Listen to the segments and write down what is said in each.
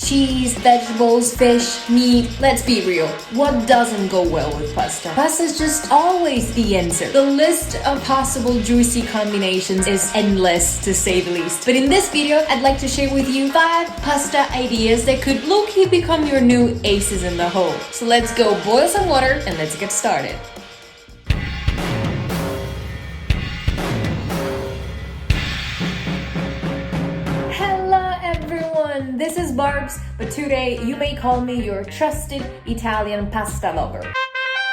cheese, vegetables, fish, meat. Let's be real, what doesn't go well with pasta? Pasta is just always the answer. The list of possible juicy combinations is endless, to say the least. But in this video, I'd like to share with you 5 pasta ideas that could low-key become your new aces in the hole. So let's go boil some water and let's get started. This is Barbs, but today you may call me your trusted Italian pasta lover.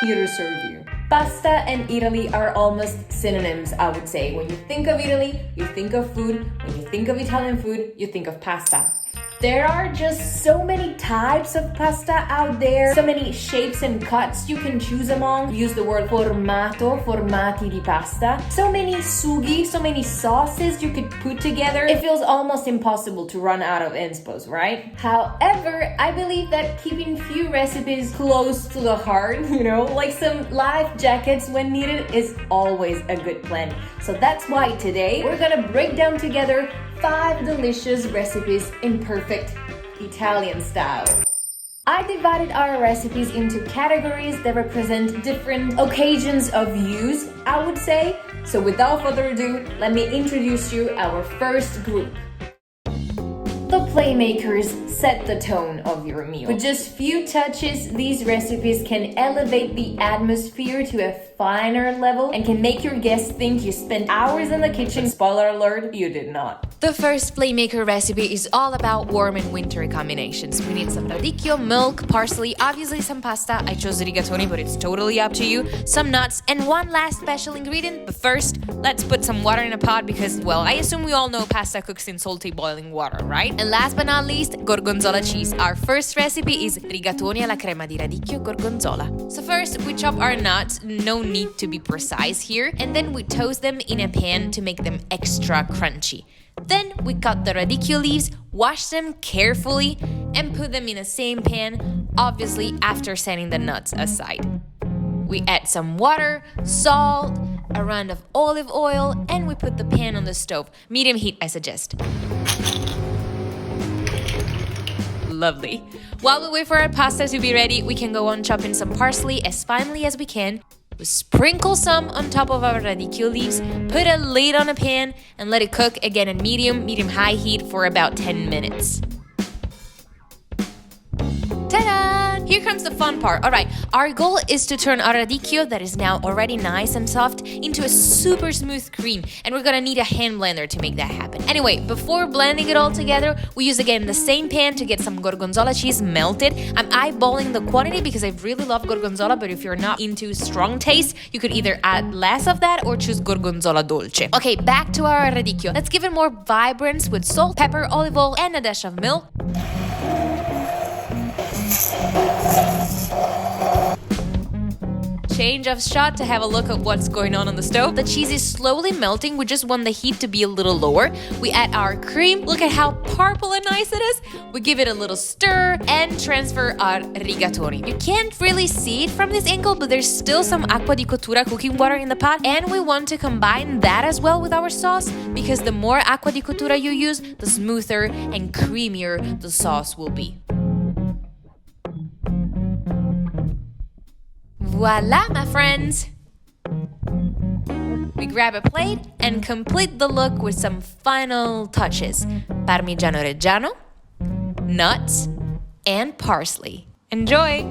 Here to serve you. Pasta and Italy are almost synonyms, I would say. When you think of Italy, you think of food. When you think of Italian food, you think of pasta. There are just so many types of pasta out there, so many shapes and cuts you can choose among. Use the word formato, formati di pasta. So many sughi, so many sauces you could put together. It feels almost impossible to run out of inspos, right? However, I believe that keeping few recipes close to the heart, like some life jackets when needed, is always a good plan. So that's why today we're gonna break down together 5 delicious recipes in perfect Italian style. I divided our recipes into categories that represent different occasions of use, I would say. So without further ado, let me introduce you our first group. The Playmakers set the tone of your meal. With just few touches, these recipes can elevate the atmosphere to a finer level and can make your guests think you spent hours in the kitchen. Spoiler alert, you did not. The first Playmaker recipe is all about warm and wintry combinations. We need some radicchio, milk, parsley, obviously some pasta. I chose rigatoni, but it's totally up to you. Some nuts, and one last special ingredient. But first, let's put some water in a pot because, well, I assume we all know pasta cooks in salty boiling water, right? And last but not least, gorgonzola cheese. Our first recipe is rigatoni alla crema di radicchio gorgonzola. So first, we chop our nuts. No need to be precise here. And then we toast them in a pan to make them extra crunchy. Then we cut the radicchio leaves, wash them carefully, and put them in the same pan, obviously after setting the nuts aside. We add some water, salt, a round of olive oil, and we put the pan on the stove. Medium heat, I suggest. Lovely. While we wait for our pasta to be ready, we can go on chopping some parsley as finely as we can. We sprinkle some on top of our radicchio leaves, put a lid on a pan, and let it cook again at medium-high heat for about 10 minutes. Ta-da! Here comes the fun part. Alright, our goal is to turn our radicchio that is now already nice and soft into a super smooth cream, and we're gonna need a hand blender to make that happen. Anyway, before blending it all together, we use again the same pan to get some gorgonzola cheese melted. I'm eyeballing the quantity because I really love gorgonzola, but if you're not into strong taste, you could either add less of that or choose gorgonzola dolce. Okay, back to our radicchio. Let's give it more vibrance with salt, pepper, olive oil, and a dash of milk. Change of shot to have a look at what's going on the stove. The cheese is slowly melting. We just want the heat to be a little lower. We add our cream. Look at how purple and nice it is. We give it a little stir and transfer our rigatoni. You can't really see it from this angle, but there's still some acqua di cottura cooking water in the pot, and we want to combine that as well with our sauce because the more acqua di cottura you use, the smoother and creamier the sauce will be. Voila, my friends! We grab a plate and complete the look with some final touches. Parmigiano Reggiano, nuts, and parsley. Enjoy!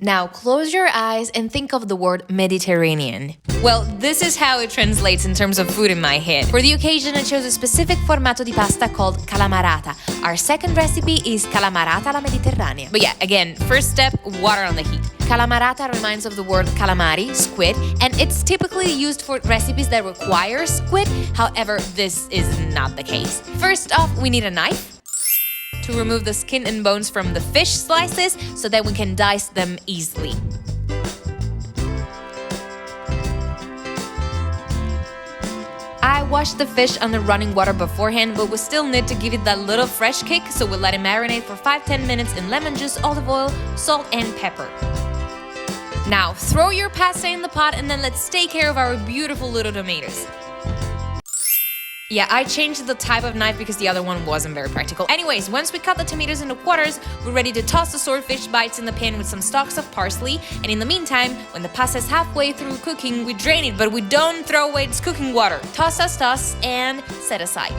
Now close your eyes and think of the word Mediterranean. Well, this is how it translates in terms of food in my head. For the occasion, I chose a specific formato di pasta called calamarata. Our second recipe is calamarata alla mediterranea. But yeah, again, first step, water on the heat. Calamarata reminds of the word calamari, squid, and it's typically used for recipes that require squid. However, this is not the case. First off, we need a knife to remove the skin and bones from the fish slices so that we can dice them easily. I washed the fish under running water beforehand, but we still need to give it that little fresh kick, so we let it marinate for 5-10 minutes in lemon juice, olive oil, salt, and pepper. Now, throw your pasta in the pot and then let's take care of our beautiful little tomatoes. Yeah, I changed the type of knife because the other one wasn't very practical. Anyways, once we cut the tomatoes into quarters, we're ready to toss the swordfish bites in the pan with some stalks of parsley. And in the meantime, when the pasta is halfway through cooking, we drain it, but we don't throw away its cooking water. Toss, and set aside.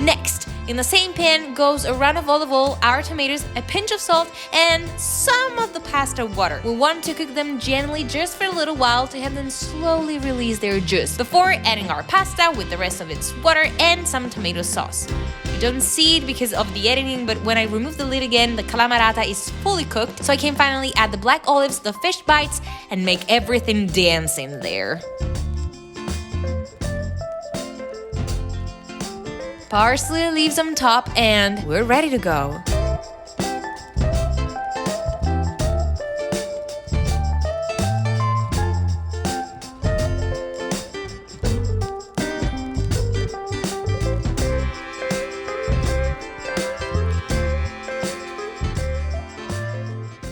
Next, in the same pan goes a round of olive oil, our tomatoes, a pinch of salt, and some of the pasta water. We want to cook them gently just for a little while to have them slowly release their juice before adding our pasta with the rest of its water and some tomato sauce. You don't see it because of the editing, but when I remove the lid again, the calamarata is fully cooked, so I can finally add the black olives, the fish bites, and make everything dance in there. Parsley leaves on top, and we're ready to go.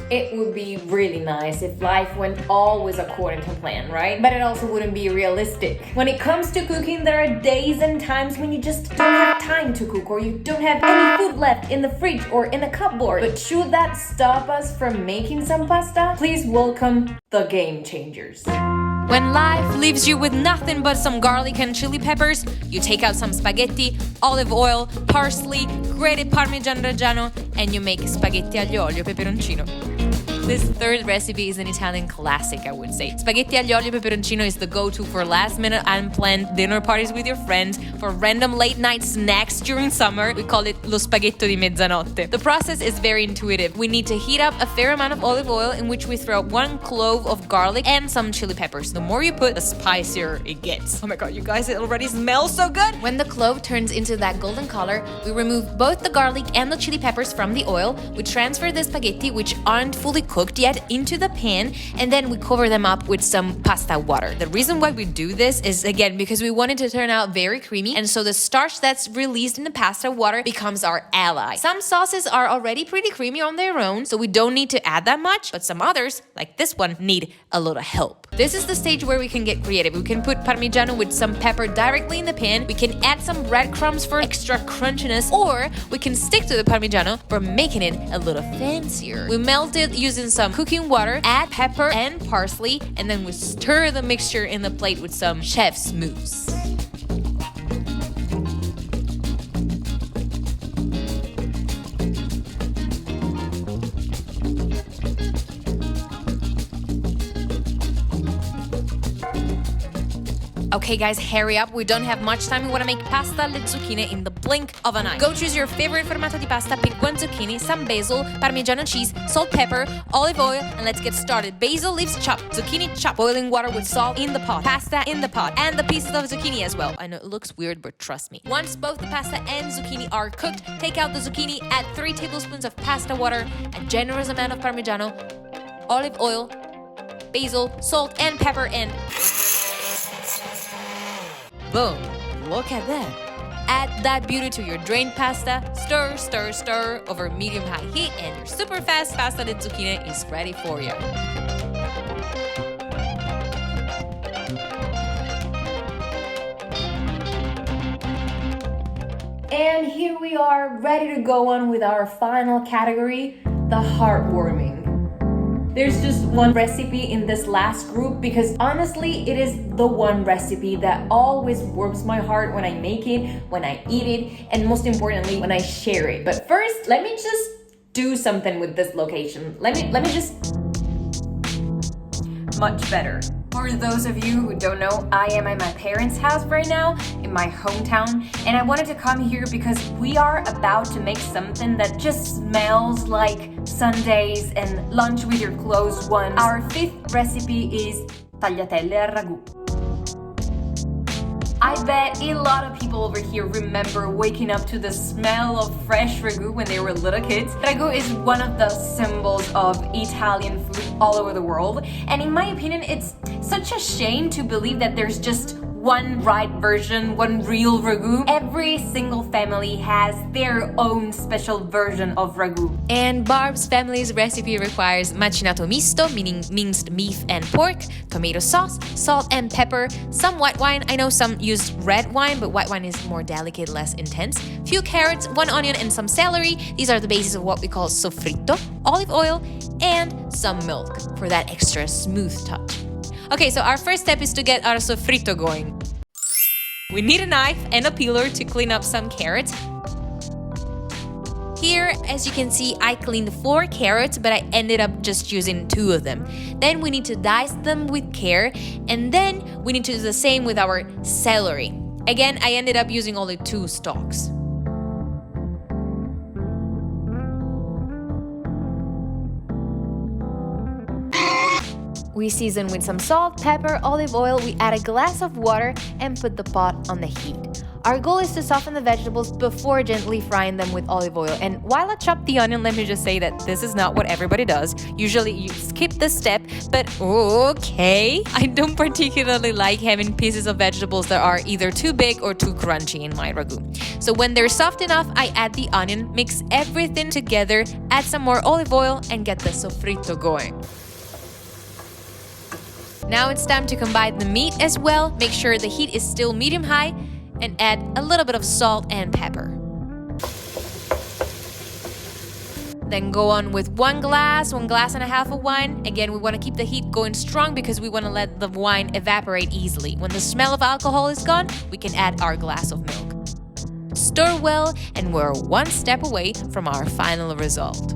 It would be really nice if life went always according to plan, right? But it also wouldn't be realistic. When it comes to cooking, there are days and times when you just don't have time to cook, or you don't have any food left in the fridge or in the cupboard. But should that stop us from making some pasta? Please welcome the Game Changers. When life leaves you with nothing but some garlic and chili peppers, you take out some spaghetti, olive oil, parsley, grated Parmigiano Reggiano, and you make spaghetti aglio olio peperoncino. This third recipe is an Italian classic, I would say. Spaghetti aglio olio peperoncino is the go-to for last-minute unplanned dinner parties with your friends, for random late-night snacks during summer. We call it lo spaghetto di mezzanotte. The process is very intuitive. We need to heat up a fair amount of olive oil in which we throw 1 clove of garlic and some chili peppers. The more you put, the spicier it gets. Oh my god, you guys, it already smells so good! When the clove turns into that golden color, we remove both the garlic and the chili peppers from the oil. We transfer the spaghetti, which aren't fully cooked yet, into the pan, and then we cover them up with some pasta water. The reason why we do this is, again, because we want it to turn out very creamy, and so the starch that's released in the pasta water becomes our ally. Some sauces are already pretty creamy on their own, so we don't need to add that much, but some others, like this one, need a little help. This is the stage where we can get creative. We can put Parmigiano with some pepper directly in the pan, we can add some breadcrumbs for extra crunchiness, or we can stick to the Parmigiano for making it a little fancier. We melt it using some cooking water, add pepper and parsley, and then we stir the mixture in the plate with some chef's mousse. Okay guys, hurry up, we don't have much time. We want to make pasta alle zucchine in the blink of an eye. Go choose your favorite formato di pasta, pick 1 zucchini, some basil, Parmigiano cheese, salt, pepper, olive oil, and let's get started. Basil leaves chopped, zucchini chopped, boiling water with salt in the pot, pasta in the pot, and the pieces of zucchini as well. I know it looks weird, but trust me. Once both the pasta and zucchini are cooked, take out the zucchini, add 3 tablespoons of pasta water, a generous amount of Parmigiano, olive oil, basil, salt, and pepper, and boom, look at that. Add that beauty to your drained pasta, stir, stir, stir over medium-high heat, and your super fast pasta di zucchine is ready for you. And here we are, ready to go on with our final category, the heartwarming. There's just one recipe in this last group because honestly, it is the one recipe that always warms my heart when I make it, when I eat it, and most importantly, when I share it. But first, let me just do something with this location. Let me just... Much better. For those of you who don't know, I am at my parents' house right now, in my hometown, and I wanted to come here because we are about to make something that just smells like Sundays and lunch with your close ones. Our 5th recipe is tagliatelle al ragù. I bet a lot of people over here remember waking up to the smell of fresh ragu when they were little kids. Ragu is one of the symbols of Italian food all over the world, and in my opinion, it's such a shame to believe that there's just one right version, one real ragu. Every single family has their own special version of ragu. And Barb's family's recipe requires macinato misto, meaning minced beef and pork, tomato sauce, salt and pepper, some white wine. I know some use red wine, but white wine is more delicate, less intense. Few carrots, 1 onion, and some celery. These are the basis of what we call sofrito, olive oil, and some milk for that extra smooth touch. Okay, so our first step is to get our sofrito going. We need a knife and a peeler to clean up some carrots. Here, as you can see, I cleaned 4 carrots, but I ended up just using 2 of them. Then we need to dice them with care, and then we need to do the same with our celery. Again, I ended up using only 2 stalks. We season with some salt, pepper, olive oil, we add a glass of water and put the pot on the heat. Our goal is to soften the vegetables before gently frying them with olive oil. And while I chop the onion, let me just say that this is not what everybody does. Usually you skip this step, but okay. I don't particularly like having pieces of vegetables that are either too big or too crunchy in my ragu. So when they're soft enough, I add the onion, mix everything together, add some more olive oil, and get the sofrito going. Now it's time to combine the meat as well. Make sure the heat is still medium-high and add a little bit of salt and pepper. Then go on with 1 glass and a half of wine. Again, we want to keep the heat going strong because we want to let the wine evaporate easily. When the smell of alcohol is gone, we can add our glass of milk. Stir well, and we're 1 step away from our final result.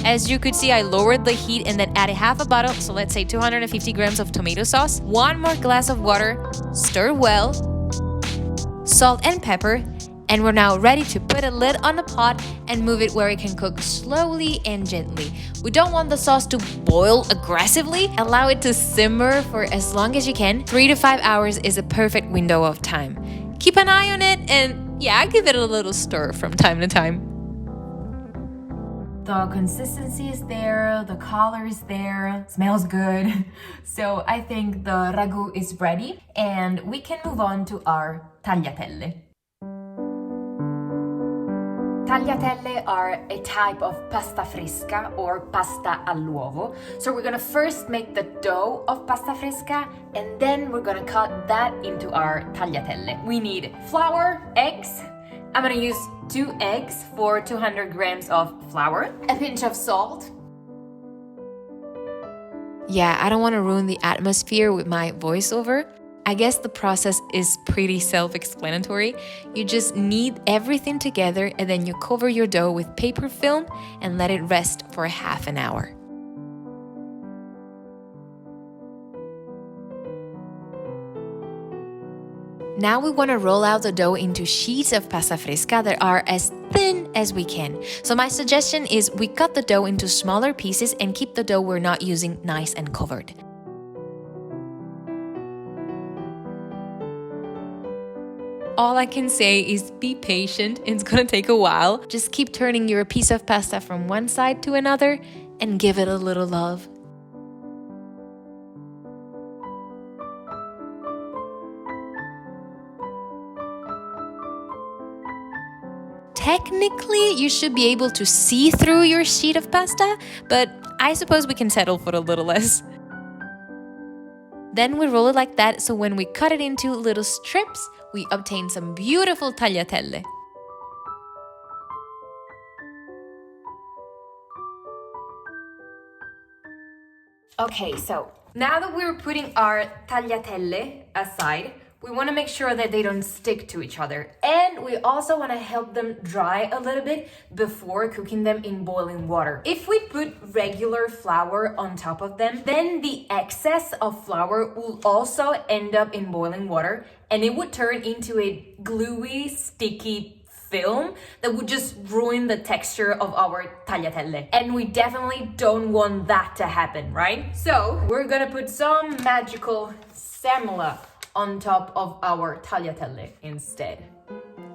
As you could see, I lowered the heat and then added half a bottle, so let's say 250 grams of tomato sauce, 1 more glass of water, stir well, salt and pepper, and we're now ready to put a lid on the pot and move it where it can cook slowly and gently. We don't want the sauce to boil aggressively. Allow it to simmer for as long as you can. 3 to 5 hours is a perfect window of time. Keep an eye on it and yeah, give it a little stir from time to time. The consistency is there, the color is there, smells good. So I think the ragu is ready and we can move on to our tagliatelle. Tagliatelle are a type of pasta fresca or pasta all'uovo. So we're gonna first make the dough of pasta fresca and then we're gonna cut that into our tagliatelle. We need flour, eggs. I'm gonna use 2 eggs for 200 grams of flour, a pinch of salt. Yeah, I don't want to ruin the atmosphere with my voiceover. I guess the process is pretty self-explanatory. You just knead everything together and then you cover your dough with paper film and let it rest for half an hour. Now we want to roll out the dough into sheets of pasta fresca that are as thin as we can. So my suggestion is we cut the dough into smaller pieces and keep the dough we're not using nice and covered. All I can say is be patient, it's gonna take a while. Just keep turning your piece of pasta from one side to another and give it a little love. Technically, you should be able to see through your sheet of pasta, but I suppose we can settle for a little less. Then we roll it like that, so when we cut it into little strips, we obtain some beautiful tagliatelle. Okay, so now that we're putting our tagliatelle aside, we want to make sure that they don't stick to each other. And we also want to help them dry a little bit before cooking them in boiling water. If we put regular flour on top of them, then the excess of flour will also end up in boiling water and it would turn into a gluey, sticky film that would just ruin the texture of our tagliatelle. And we definitely don't want that to happen, right? So we're gonna put some magical semola on top of our tagliatelle instead.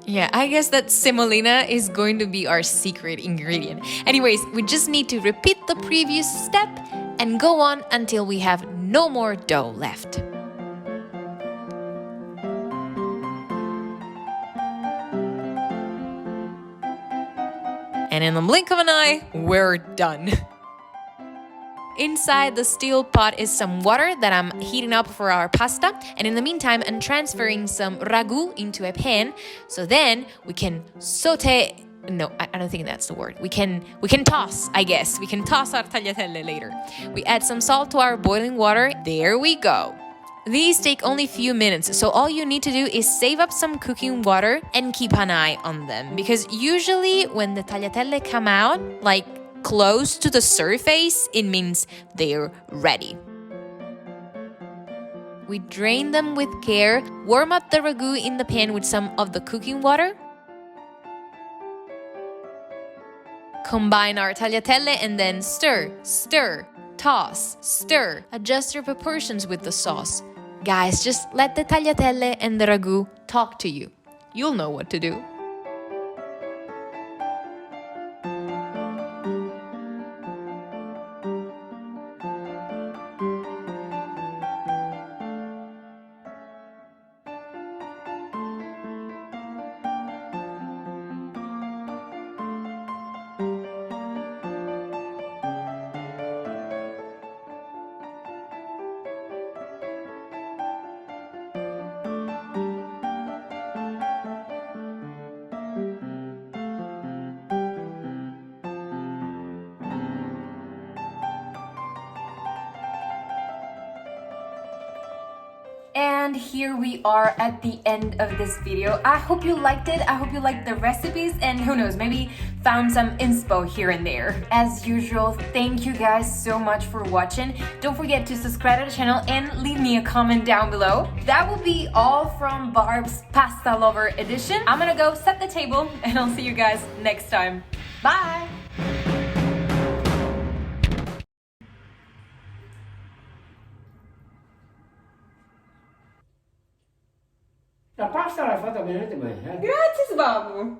Yeah, I guess that semolina is going to be our secret ingredient. Anyways, we just need to repeat the previous step and go on until we have no more dough left. And in the blink of an eye, we're done. Inside the steel pot is some water that I'm heating up for our pasta, and in the meantime I'm transferring some ragu into a pan, so then we can saute. No, I don't think that's the word. We can toss, I guess. We can toss our tagliatelle later. We add some salt to our boiling water. There we go. These take only a few minutes, so all you need to do is save up some cooking water and keep an eye on them, because usually when the tagliatelle come out, like close to the surface, it means they're ready. We drain them with care, warm up the ragu in the pan with some of the cooking water, combine our tagliatelle and then stir, stir, toss, stir. Adjust your proportions with the sauce. Guys, just let the tagliatelle and the ragu talk to you. You'll know what to do. And here we are at the end of this video. I hope you liked it. I hope you liked the recipes, and who knows, maybe found some inspo here and there. As usual, thank you guys so much for watching. Don't forget to subscribe to the channel and leave me a comment down below. That will be all from Barb's Pasta Lover edition. I'm gonna go set the table and I'll see you guys next time. Bye! La pasta l'hai fatta veramente bene, eh? Grazie, Sbabu!